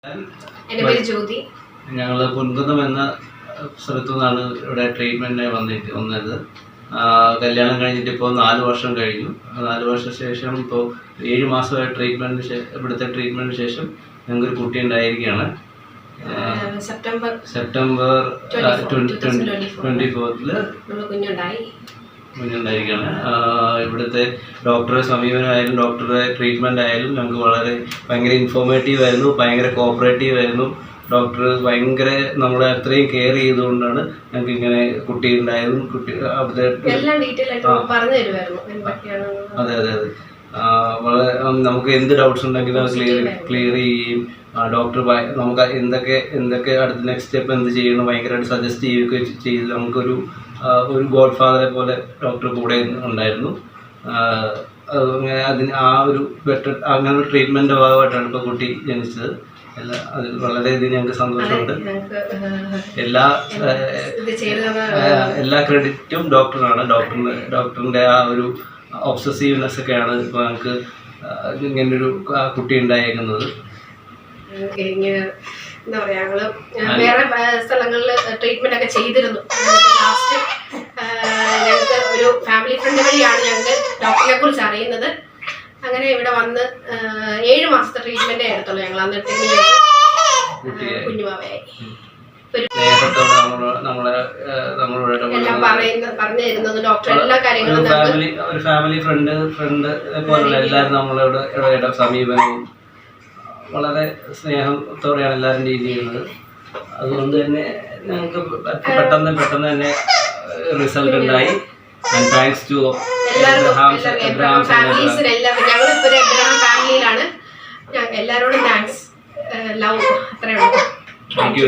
എൻ്റെ പേര് ജ്യോതി. ഞങ്ങൾ പുൻകുന്നം എന്ന സ്ഥലത്തു നിന്നാണ് ഇവിടെ ട്രീറ്റ്മെൻറ്റിനായി വന്നത്. കല്യാണം കഴിഞ്ഞിട്ട് ഇപ്പോൾ 4 വർഷം കഴിഞ്ഞു. 4 വർഷ ശേഷം ഇപ്പോൾ 7 മാസമായ ഇവിടുത്തെ ട്രീറ്റ്മെൻറ്റിന് ശേഷം ഞങ്ങൾക്കൊരു കുട്ടി ഉണ്ടായിരിക്കുകയാണ്. സെപ്റ്റംബർ 24 കുഞ്ഞുണ്ടായിരിക്കുകയാണ്. ഇവിടുത്തെ ഡോക്ടറെ സമീപനമായാലും ഡോക്ടറുടെ ട്രീറ്റ്മെൻ്റ് ആയാലും ഞങ്ങൾക്ക് ഭയങ്കര ഇൻഫോർമേറ്റീവ് ആയിരുന്നു, ഭയങ്കര കോപ്പറേറ്റീവ് ആയിരുന്നു. ഡോക്ടർ ഭയങ്കര നമ്മളെ അത്രയും കെയർ ചെയ്തുകൊണ്ടാണ് ഞങ്ങൾക്ക് ഇങ്ങനെ കുട്ടി ഉണ്ടായതും അവിടുത്തെ അതെ അതെ അതെ വളരെ നമുക്ക് എന്ത് ഡൗട്ട്സ് ഉണ്ടെങ്കിലും അത് ക്ലിയർ ചെയ്യുകയും ഡോക്ടർ നമുക്ക് എന്തൊക്കെ അടുത്ത നെക്സ്റ്റ് സ്റ്റെപ്പ് എന്ത് ചെയ്യണം ഭയങ്കരമായിട്ട് സജസ്റ്റ് ചെയ്യുകയൊക്കെ ചെയ്ത് നമുക്കൊരു ഗോഡ് ഫാദറെ പോലെ ഡോക്ടർ കൂടെ ഉണ്ടായിരുന്നു. അങ്ങനെ ഒരു ബെറ്റർ അങ്ങനെ ഒരു ട്രീറ്റ്മെൻറ്റിൻ്റെ ഭാഗമായിട്ടാണ് ഇപ്പോൾ കുട്ടി ജനിച്ചത്. അതിൽ വളരെയധികം ഞങ്ങൾക്ക് സന്തോഷമുണ്ട്. എല്ലാ ക്രെഡിറ്റും ഡോക്ടറാണ്. ഡോക്ടറിൻ്റെ ആ ഒരു ഒബ്സസീവ്നെസ് ഒക്കെയാണ് ഇപ്പോൾ ഞങ്ങൾക്ക് ഇങ്ങനൊരു കുട്ടി ഉണ്ടായേക്കുന്നത്. എന്താ പറയാ, ഞങ്ങള് വേറെ സ്ഥലങ്ങളിൽ ട്രീറ്റ്മെന്റ് ഒക്കെ ചെയ്തിരുന്നു. ലാസ്റ്റ് ഞങ്ങൾക്ക് ഒരു ഫാമിലി ഫ്രണ്ട് വഴിയാണ് ഞങ്ങൾക്ക് ഡോക്ടറിനെ കുറിച്ച് അറിയുന്നത്. അങ്ങനെ ഇവിടെ വന്ന് 7 മാസത്തെ ട്രീറ്റ്മെന്റ് എടുത്തുള്ളൂ ഞങ്ങൾ. അന്നിട്ട് കുഞ്ഞുമാവയായി എല്ലാം പറഞ്ഞു തരുന്നത് ഡോക്ടർ എല്ലാ കാര്യങ്ങളും ഒരു ഫാമിലി ഫ്രണ്ട് പോലുള്ള എല്ലാവരും നമ്മളോട് സമീപനവും വളരെ സ്നേഹത്തോടെയാണ് എല്ലാവരും ഡീൽ ചെയ്യുന്നത്. അതുകൊണ്ട് തന്നെ ഞങ്ങൾക്ക് പെട്ടെന്ന് തന്നെ റിസൾട്ട് ഉണ്ടായി. താങ്ക്സ് ടു എബ്രഹാം ഫാമിലീസിന് ഞങ്ങളിപ്പോൾ ഒരു എബ്രഹാം ഫാമിലിയിലാണ്. എല്ലാവരോടും താങ്ക്സ്, ലവ്, അത്രയുള്ളൂ. Thank U.